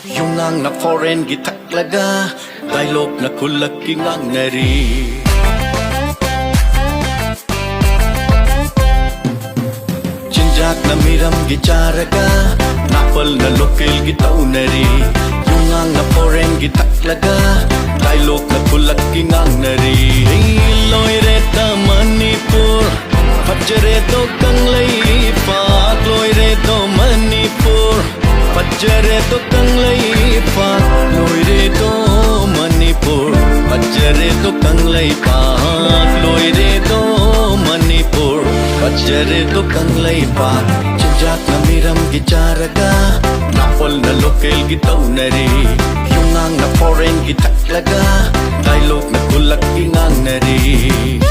Yung ngang na foreign gitaklaga Dialogue na kulak kingang nari Chinjak na miram gicharaga Napal na local gitaw nari Yung ngang na foreign gitaklaga Dialogue na kulak kingang nari Loireta Manipur Fajreto kang laipak Loireto Manipur Fajreto kang laipak Loireto Manipur Fajreto kang laipak Loireto Manipur Fajreto kang laipak Chinjak na miram gicharaga Napol na local gitaw nari Yung ngang na foreign gitaklaga Dialogue na kulak ingang nari